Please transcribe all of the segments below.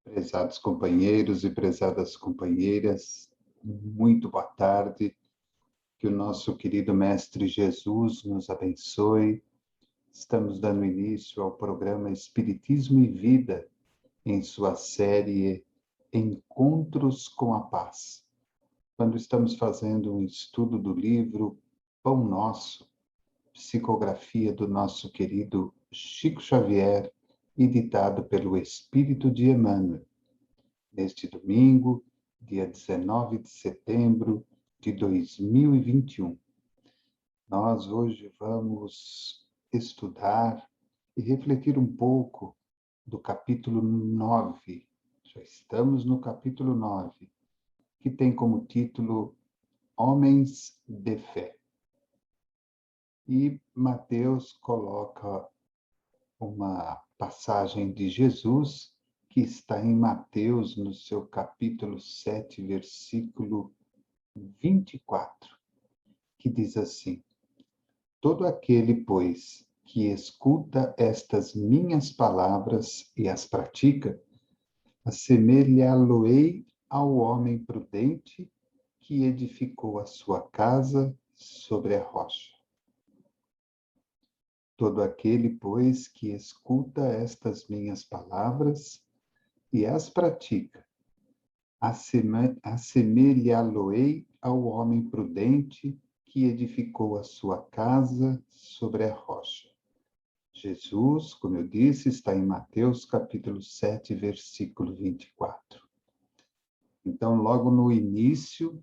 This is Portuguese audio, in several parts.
Prezados companheiros e prezadas companheiras, muito boa tarde. Que o nosso querido Mestre Jesus nos abençoe. Estamos dando início ao programa Espiritismo e Vida, em sua série Encontros com a Paz. Quando estamos fazendo um estudo do livro Pão Nosso, psicografia do nosso querido Chico Xavier, editado pelo Espírito de Emmanuel. Neste domingo, dia 19 de setembro de 2021. Nós hoje vamos estudar e refletir um pouco do capítulo 9. Já estamos no capítulo 9, que tem como título Homens de Fé. E Mateus coloca uma passagem de Jesus que está em Mateus, no seu capítulo 7, versículo 24, que diz assim: Todo aquele, pois, que escuta estas minhas palavras e as pratica, assemelhá-lo-ei ao homem prudente que edificou a sua casa sobre a rocha. Todo aquele, pois, que escuta estas minhas palavras e as pratica, assemelhá-lo-ei ao homem prudente que edificou a sua casa sobre a rocha. Jesus, como eu disse, está em Mateus capítulo 7, versículo 24. Então, logo no início,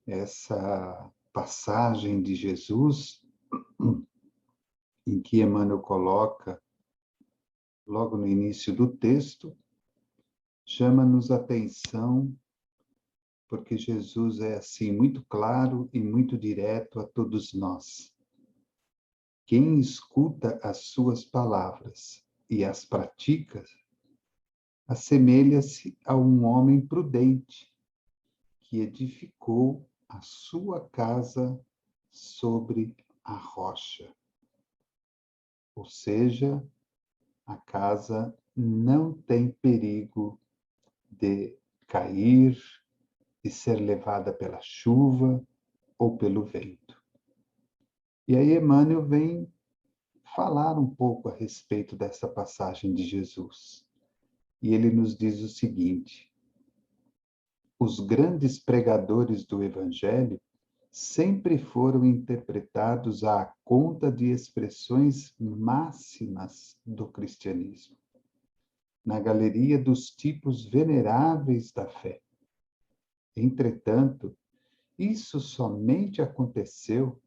essa passagem de Jesus, em que Emmanuel coloca, logo no início do texto, chama-nos a atenção, porque Jesus é assim muito claro e muito direto a todos nós. Quem escuta as suas palavras e as pratica, assemelha-se a um homem prudente que edificou a sua casa sobre a rocha. Ou seja, a casa não tem perigo de cair, de ser levada pela chuva ou pelo vento. E aí Emmanuel vem falar um pouco a respeito dessa passagem de Jesus. E ele nos diz o seguinte: os grandes pregadores do Evangelho sempre foram interpretados à conta de expressões máximas do cristianismo, na galeria dos tipos veneráveis da fé. Entretanto, isso somente aconteceu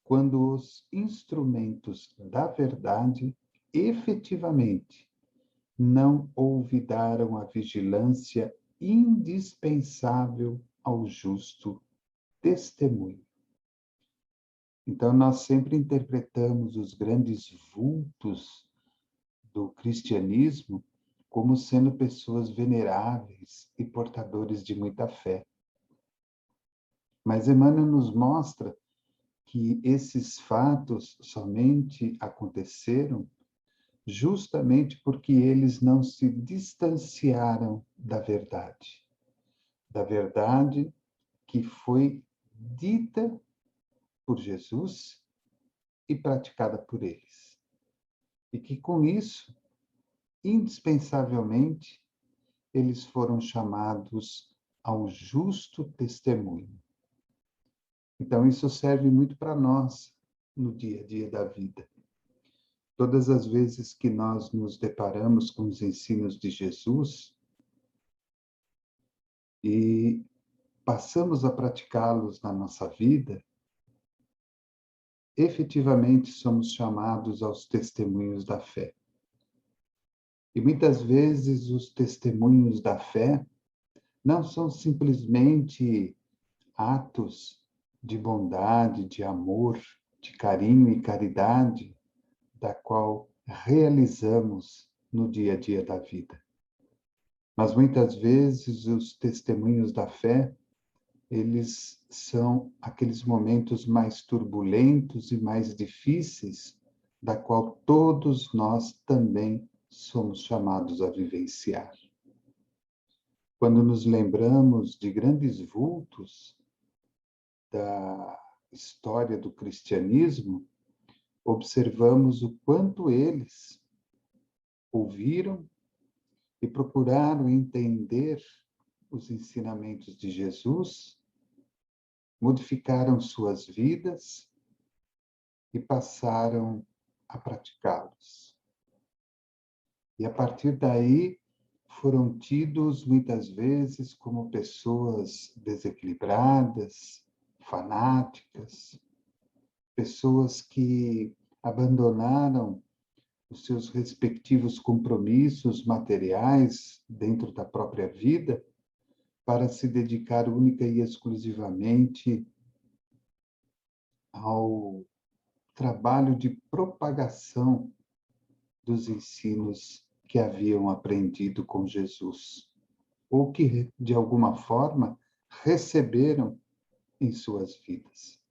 quando os instrumentos da verdade efetivamente não olvidaram a vigilância indispensável ao justo testemunho. Então, nós sempre interpretamos os grandes vultos do cristianismo como sendo pessoas veneráveis e portadores de muita fé. Mas Emmanuel nos mostra que esses fatos somente aconteceram justamente porque eles não se distanciaram da verdade que foi dita por Jesus e praticada por eles. E que com isso, indispensavelmente, eles foram chamados ao justo testemunho. Então, isso serve muito para nós no dia a dia da vida. Todas as vezes que nós nos deparamos com os ensinos de Jesus e passamos a praticá-los na nossa vida, efetivamente somos chamados aos testemunhos da fé. E muitas vezes os testemunhos da fé não são simplesmente atos de bondade, de amor, de carinho e caridade, da qual realizamos no dia a dia da vida. Mas muitas vezes os testemunhos da fé, eles são aqueles momentos mais turbulentos e mais difíceis, da qual todos nós também somos chamados a vivenciar. Quando nos lembramos de grandes vultos da história do cristianismo, observamos o quanto eles ouviram e procuraram entender os ensinamentos de Jesus, modificaram suas vidas e passaram a praticá-los. E a partir daí foram tidos muitas vezes como pessoas desequilibradas, fanáticas, pessoas que abandonaram os seus respectivos compromissos materiais dentro da própria vida para se dedicar única e exclusivamente ao trabalho de propagação dos ensinos que haviam aprendido com Jesus, ou que, de alguma forma, receberam em suas vidas.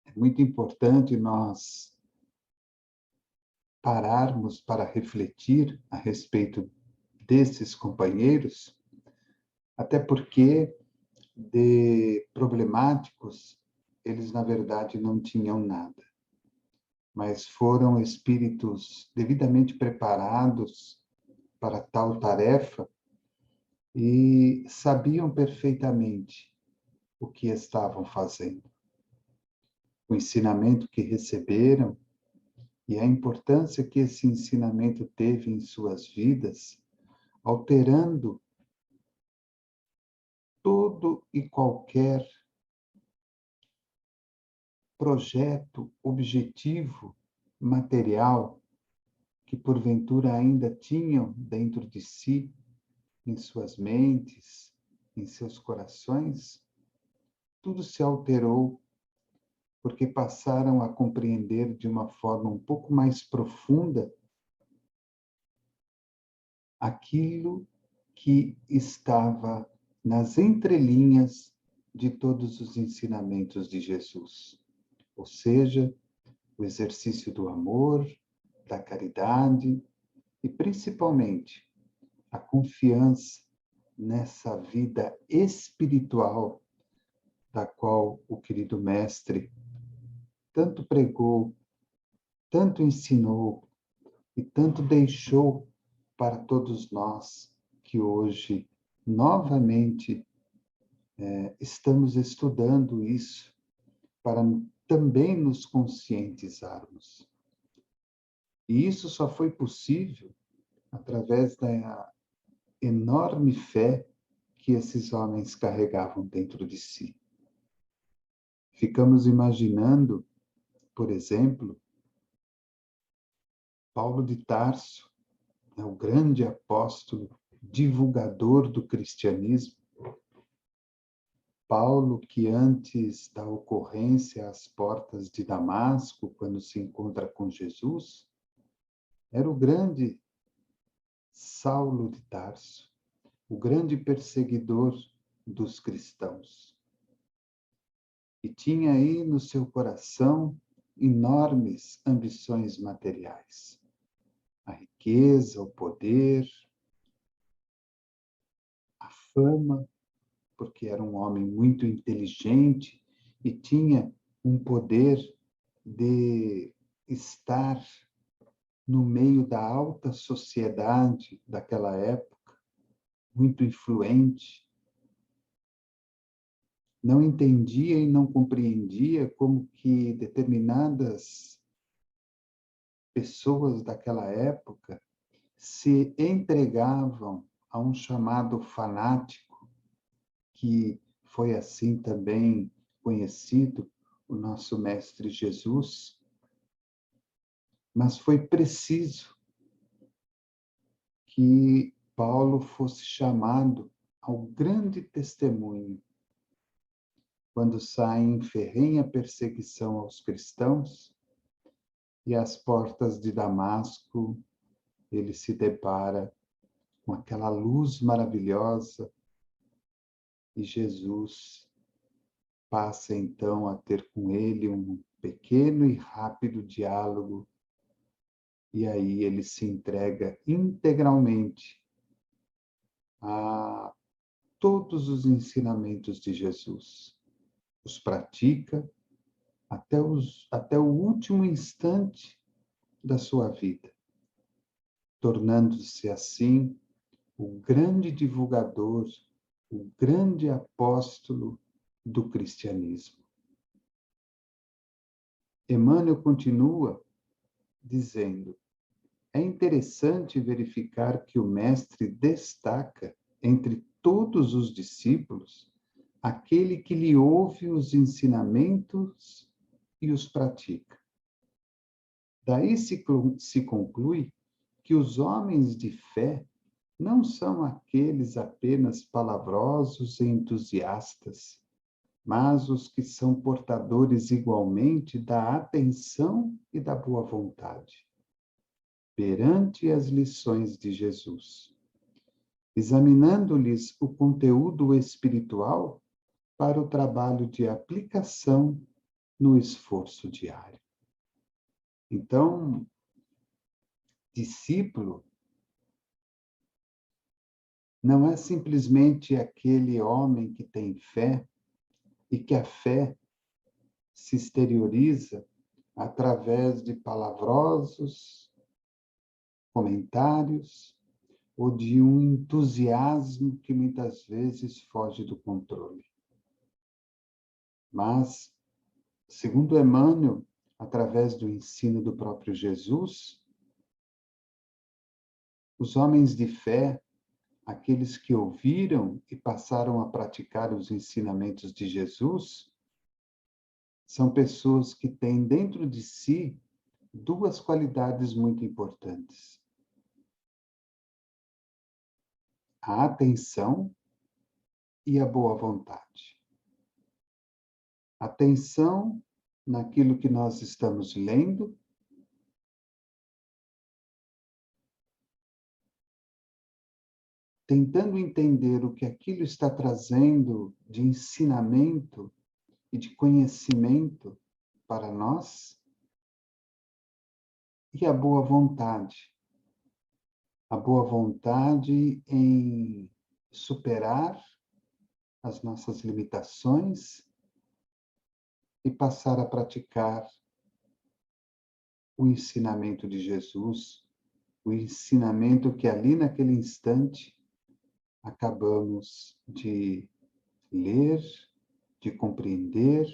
É muito importante nós pararmos para refletir a respeito desses companheiros, até porque de problemáticos eles, na verdade, não tinham nada, mas foram espíritos devidamente preparados para tal tarefa e sabiam perfeitamente o que estavam fazendo. O ensinamento que receberam e a importância que esse ensinamento teve em suas vidas, alterando todo e qualquer projeto, objetivo material que porventura ainda tinham dentro de si, em suas mentes, em seus corações, tudo se alterou porque passaram a compreender de uma forma um pouco mais profunda aquilo que estava nas entrelinhas de todos os ensinamentos de Jesus, ou seja, o exercício do amor, da caridade e, principalmente, a confiança nessa vida espiritual da qual o querido mestre tanto pregou, tanto ensinou e tanto deixou para todos nós que hoje, novamente, estamos estudando isso para também nos conscientizarmos. E isso só foi possível através da enorme fé que esses homens carregavam dentro de si. Ficamos imaginando, por exemplo, Paulo de Tarso, o grande apóstolo, divulgador do cristianismo. Paulo, que antes da ocorrência às portas de Damasco, quando se encontra com Jesus, era o grande Saulo de Tarso, o grande perseguidor dos cristãos. E tinha aí no seu coração enormes ambições materiais. A riqueza, o poder, a fama, porque era um homem muito inteligente e tinha um poder de estar no meio da alta sociedade daquela época, muito influente. Não entendia e não compreendia como que determinadas pessoas daquela época se entregavam a um chamado fanático, que foi assim também conhecido o nosso Mestre Jesus, mas foi preciso que Paulo fosse chamado ao grande testemunho quando sai em ferrenha perseguição aos cristãos e às portas de Damasco ele se depara com aquela luz maravilhosa e Jesus passa então a ter com ele um pequeno e rápido diálogo e aí ele se entrega integralmente a todos os ensinamentos de Jesus, os pratica até o último instante da sua vida, tornando-se assim o grande divulgador, o grande apóstolo do cristianismo. Emmanuel continua dizendo: é interessante verificar que o mestre destaca entre todos os discípulos aquele que lhe ouve os ensinamentos e os pratica. Daí se conclui que os homens de fé não são aqueles apenas palavrosos e entusiastas, mas os que são portadores igualmente da atenção e da boa vontade perante as lições de Jesus, examinando-lhes o conteúdo espiritual para o trabalho de aplicação no esforço diário. Então, discípulo não é simplesmente aquele homem que tem fé e que a fé se exterioriza através de palavrosos comentários ou de um entusiasmo que muitas vezes foge do controle. Mas, segundo Emmanuel, através do ensino do próprio Jesus, os homens de fé, aqueles que ouviram e passaram a praticar os ensinamentos de Jesus, são pessoas que têm dentro de si duas qualidades muito importantes: a atenção e a boa vontade. Atenção naquilo que nós estamos lendo, tentando entender o que aquilo está trazendo de ensinamento e de conhecimento para nós, e a boa vontade. A boa vontade em superar as nossas limitações e passar a praticar o ensinamento de Jesus, o ensinamento que ali naquele instante acabamos de ler, de compreender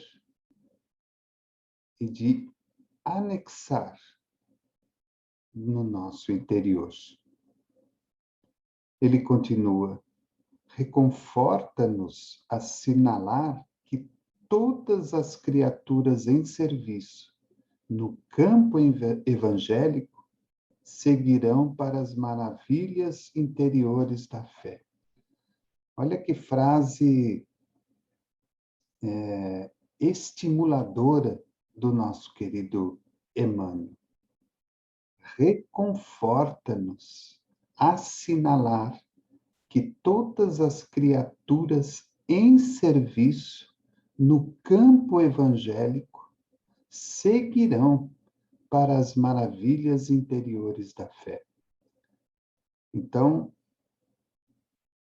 e de anexar no nosso interior. Ele continua: reconforta-nos assinalar que todas as criaturas em serviço no campo evangélico seguirão para as maravilhas interiores da fé. Olha que frase estimuladora do nosso querido Emmanuel. Reconforta-nos assinalar que todas as criaturas em serviço no campo evangélico seguirão para as maravilhas interiores da fé. Então,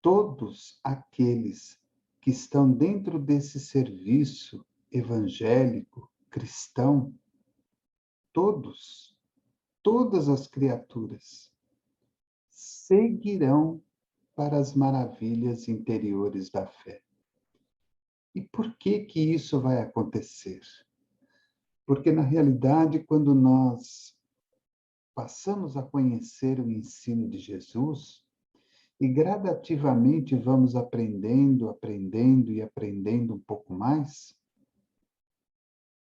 todos aqueles que estão dentro desse serviço evangélico, cristão, todas as criaturas seguirão para as maravilhas interiores da fé. E por que que isso vai acontecer? Porque, na realidade, quando nós passamos a conhecer o ensino de Jesus e gradativamente vamos aprendendo e aprendendo um pouco mais,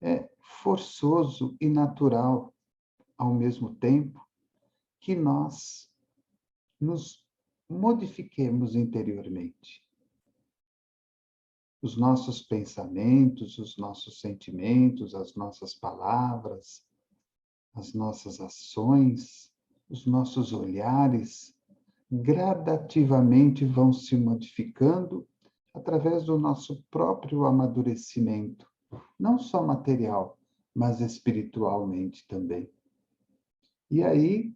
é forçoso e natural, ao mesmo tempo, que nós nos modifiquemos interiormente. Os nossos pensamentos, os nossos sentimentos, as nossas palavras, as nossas ações, os nossos olhares, gradativamente vão se modificando através do nosso próprio amadurecimento, não só material, mas espiritualmente também. E aí,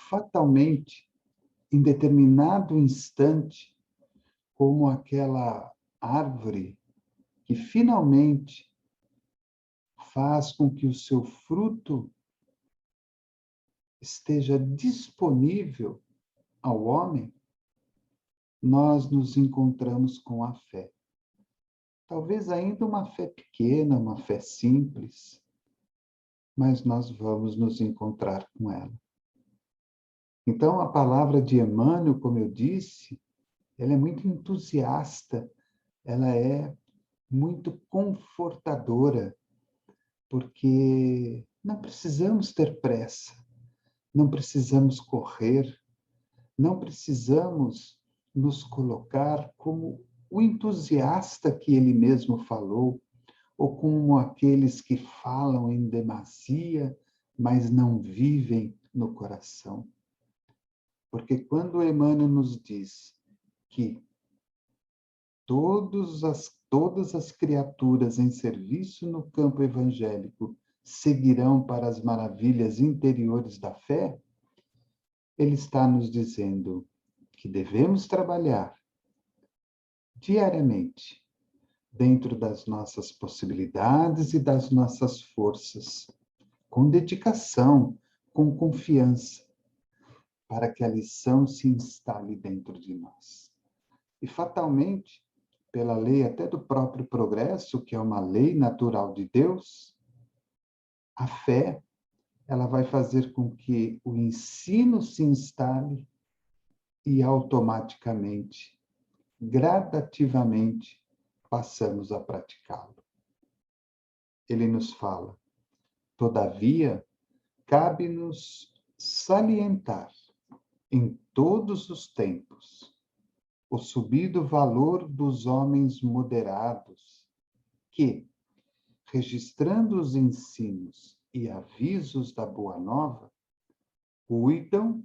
fatalmente, em determinado instante, como aquela árvore que finalmente faz com que o seu fruto esteja disponível ao homem, nós nos encontramos com a fé. Talvez ainda uma fé pequena, uma fé simples, mas nós vamos nos encontrar com ela. Então, a palavra de Emmanuel, como eu disse, ela é muito entusiasta, ela é muito confortadora, porque não precisamos ter pressa, não precisamos correr, não precisamos nos colocar como o entusiasta que ele mesmo falou, ou como aqueles que falam em demasia, mas não vivem no coração. Porque quando Emmanuel nos diz que todas as criaturas em serviço no campo evangélico seguirão para as maravilhas interiores da fé, ele está nos dizendo que devemos trabalhar diariamente dentro das nossas possibilidades e das nossas forças, com dedicação, com confiança, para que a lição se instale dentro de nós. E fatalmente, pela lei até do próprio progresso, que é uma lei natural de Deus, a fé, ela vai fazer com que o ensino se instale e automaticamente, gradativamente, passamos a praticá-lo. Ele nos fala: todavia, cabe-nos salientar em todos os tempos o subido valor dos homens moderados, que, registrando os ensinos e avisos da Boa Nova, cuidam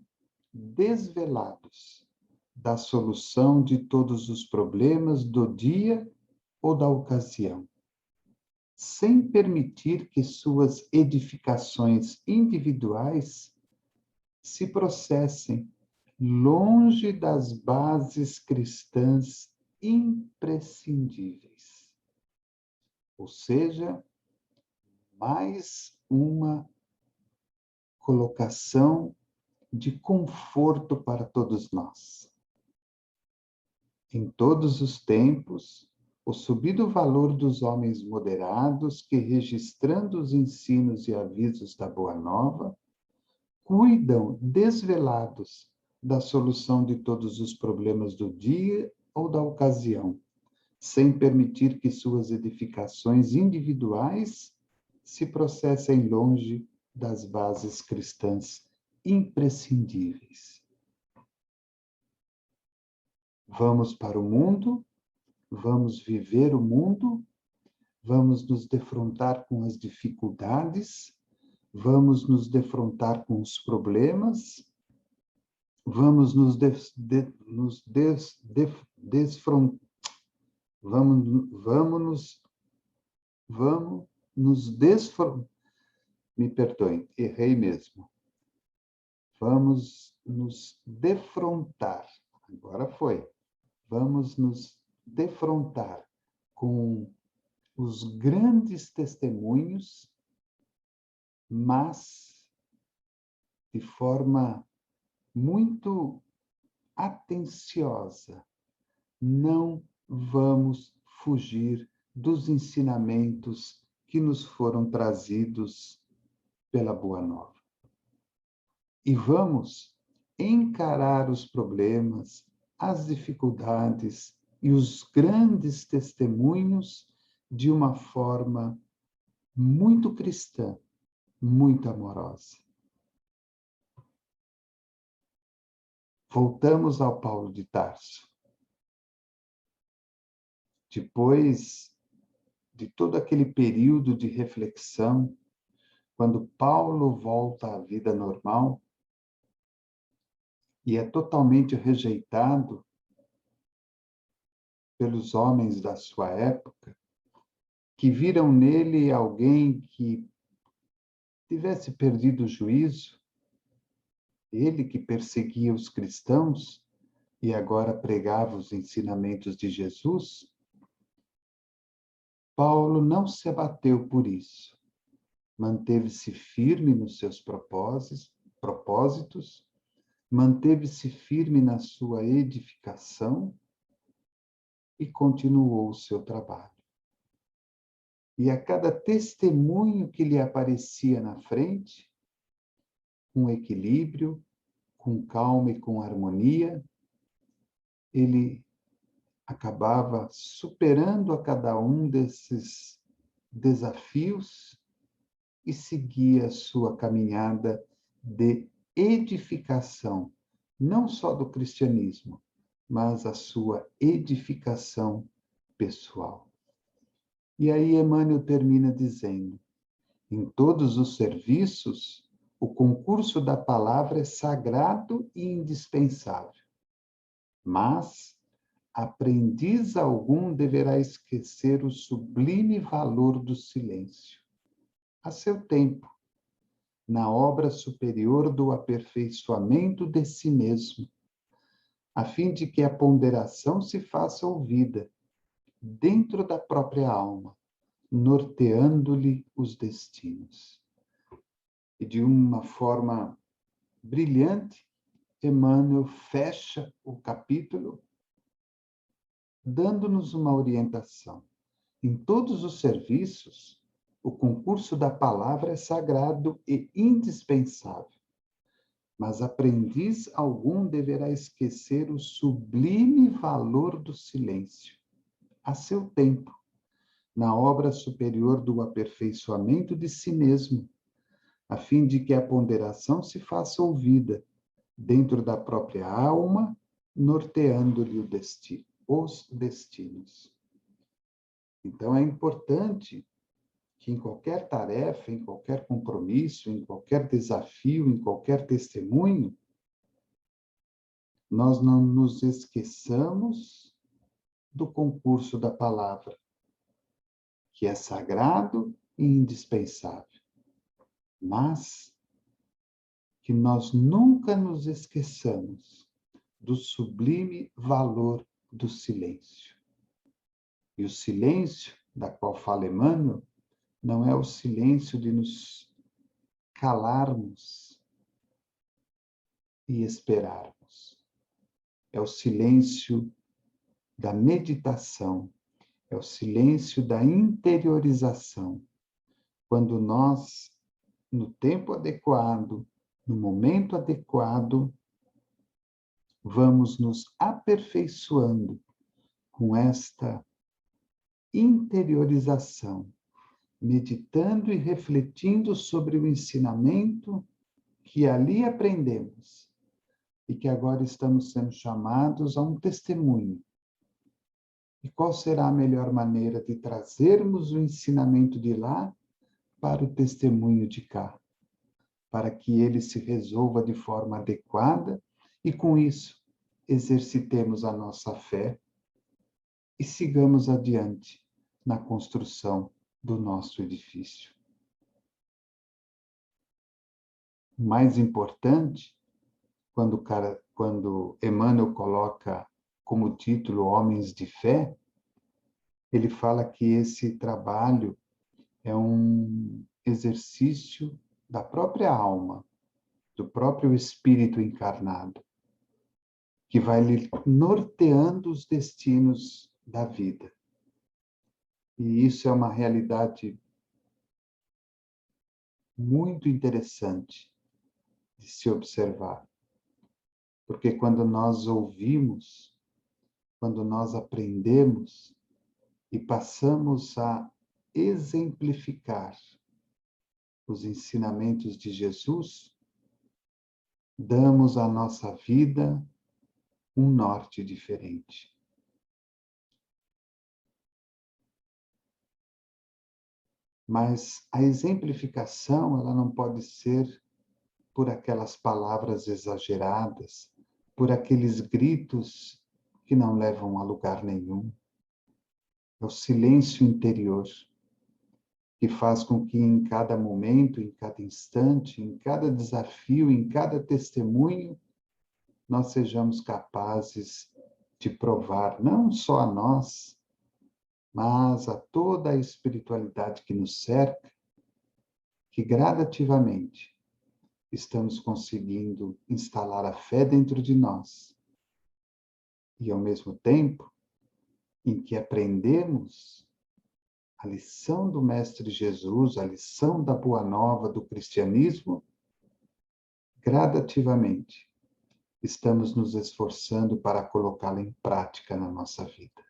desvelados da solução de todos os problemas do dia ou da ocasião, sem permitir que suas edificações individuais se processem longe das bases cristãs imprescindíveis. Ou seja, mais uma colocação de conforto para todos nós. Em todos os tempos, o subido valor dos homens moderados que, registrando os ensinos e avisos da Boa Nova, cuidam desvelados da solução de todos os problemas do dia ou da ocasião, sem permitir que suas edificações individuais se processem longe das bases cristãs imprescindíveis. Vamos para o mundo, vamos viver o mundo, vamos nos defrontar com as dificuldades, vamos nos defrontar com os problemas, vamos nos desfrontar, vamos nos desfrontar, me perdoem, errei mesmo. Vamos nos defrontar, agora foi. Vamos nos defrontar com os grandes testemunhos, mas de forma muito atenciosa. Não vamos fugir dos ensinamentos que nos foram trazidos pela Boa Nova. E vamos encarar os problemas, as dificuldades e os grandes testemunhos de uma forma muito cristã, muito amorosa. Voltamos ao Paulo de Tarso. Depois de todo aquele período de reflexão, quando Paulo volta à vida normal e é totalmente rejeitado pelos homens da sua época, que viram nele alguém que tivesse perdido o juízo, Ele que perseguia os cristãos e agora pregava os ensinamentos de Jesus, Paulo não se abateu por isso. Manteve-se firme nos seus propósitos, manteve-se firme na sua edificação e continuou o seu trabalho. E a cada testemunho que lhe aparecia na frente, com equilíbrio, com calma e com harmonia, ele acabava superando a cada um desses desafios e seguia a sua caminhada de edificação, não só do cristianismo, mas a sua edificação pessoal. E aí Emmanuel termina dizendo: em todos os serviços, o concurso da palavra é sagrado e indispensável, mas aprendiz algum deverá esquecer o sublime valor do silêncio. A seu tempo, na obra superior do aperfeiçoamento de si mesmo, a fim de que a ponderação se faça ouvida dentro da própria alma, norteando-lhe os destinos. E de uma forma brilhante, Emmanuel fecha o capítulo dando-nos uma orientação. Em todos os serviços, o concurso da palavra é sagrado e indispensável, mas aprendiz algum deverá esquecer o sublime valor do silêncio, a seu tempo, na obra superior do aperfeiçoamento de si mesmo, a fim de que a ponderação se faça ouvida dentro da própria alma, norteando-lhe os destinos. Então, é importante que em qualquer tarefa, em qualquer compromisso, em qualquer desafio, em qualquer testemunho, nós não nos esqueçamos do concurso da palavra, que é sagrado e indispensável, mas que nós nunca nos esqueçamos do sublime valor do silêncio. E o silêncio, da qual fala Emmanuel, não é o silêncio de nos calarmos e esperarmos. É o silêncio da meditação, é o silêncio da interiorização. Quando nós, no tempo adequado, no momento adequado, vamos nos aperfeiçoando com esta interiorização, meditando e refletindo sobre o ensinamento que ali aprendemos e que agora estamos sendo chamados a um testemunho. E qual será a melhor maneira de trazermos o ensinamento de lá para o testemunho de cá, para que ele se resolva de forma adequada e, com isso, exercitemos a nossa fé e sigamos adiante na construção do nosso edifício. O mais importante, quando Emmanuel coloca como título Homens de Fé, ele fala que esse trabalho é um exercício da própria alma, do próprio espírito encarnado, que vai lhe norteando os destinos da vida. E isso é uma realidade muito interessante de se observar. Porque quando nós ouvimos, quando nós aprendemos e passamos a exemplificar os ensinamentos de Jesus, damos à nossa vida um norte diferente. Mas a exemplificação, ela não pode ser por aquelas palavras exageradas, por aqueles gritos que não levam a lugar nenhum. É o silêncio interior. que faz com que em cada momento, em cada instante, em cada desafio, em cada testemunho, nós sejamos capazes de provar não só a nós, mas a toda a espiritualidade que nos cerca, que gradativamente estamos conseguindo instalar a fé dentro de nós. E, ao mesmo tempo, em que aprendemos a lição do Mestre Jesus, a lição da Boa Nova do cristianismo, gradativamente estamos nos esforçando para colocá-la em prática na nossa vida.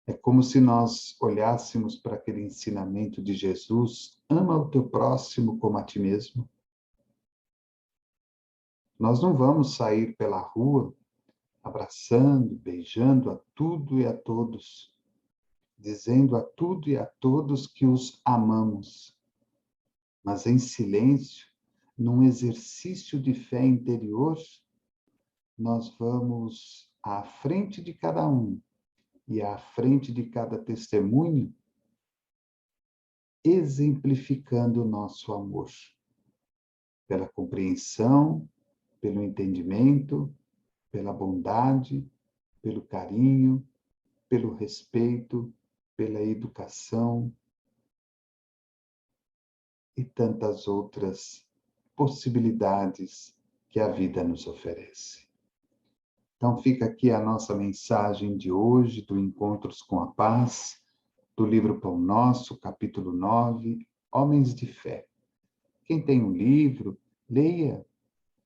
É como se nós olhássemos para aquele ensinamento de Jesus: ama o teu próximo como a ti mesmo. Nós não vamos sair pela rua abraçando, beijando a tudo e a todos, dizendo a tudo e a todos que os amamos, mas em silêncio, num exercício de fé interior, nós vamos à frente de cada um e à frente de cada testemunho, exemplificando o nosso amor, pela compreensão, pelo entendimento, pela bondade, pelo carinho, pelo respeito, pela educação e tantas outras possibilidades que a vida nos oferece. Então fica aqui a nossa mensagem de hoje, do Encontros com a Paz, do livro Pão Nosso, capítulo 9, Homens de Fé. Quem tem um livro, leia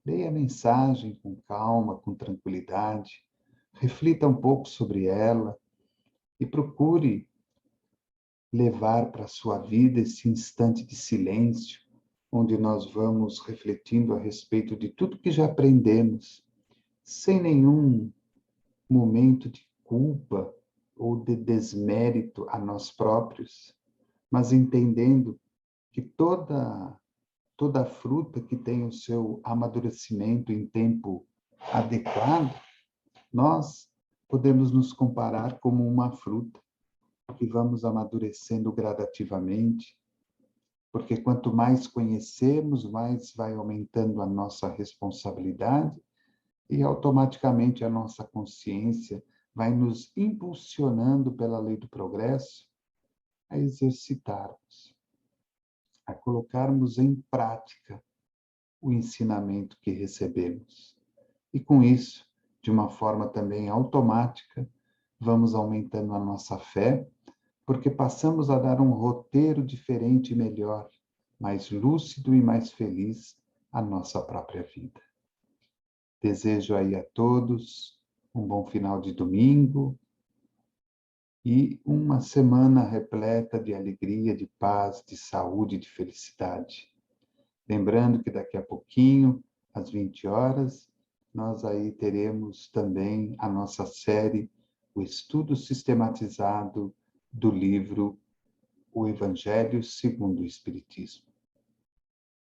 a mensagem com calma, com tranquilidade, reflita um pouco sobre ela e procure levar para a sua vida esse instante de silêncio, onde nós vamos refletindo a respeito de tudo que já aprendemos, sem nenhum momento de culpa ou de desmérito a nós próprios, mas entendendo que toda fruta que tem o seu amadurecimento em tempo adequado, nós podemos nos comparar como uma fruta que vamos amadurecendo gradativamente, porque quanto mais conhecemos, mais vai aumentando a nossa responsabilidade e automaticamente a nossa consciência vai nos impulsionando pela lei do progresso a exercitarmos, a colocarmos em prática o ensinamento que recebemos. E com isso, de uma forma também automática, vamos aumentando a nossa fé, porque passamos a dar um roteiro diferente e melhor, mais lúcido e mais feliz à nossa própria vida. Desejo aí a todos um bom final de domingo e uma semana repleta de alegria, de paz, de saúde, de felicidade. Lembrando que daqui a pouquinho, às 20 horas, nós aí teremos também a nossa série, o estudo sistematizado do livro O Evangelho segundo o Espiritismo.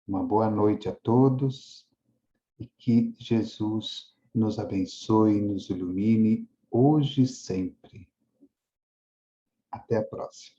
Uma boa noite a todos e que Jesus nos abençoe e nos ilumine hoje e sempre. Até a próxima.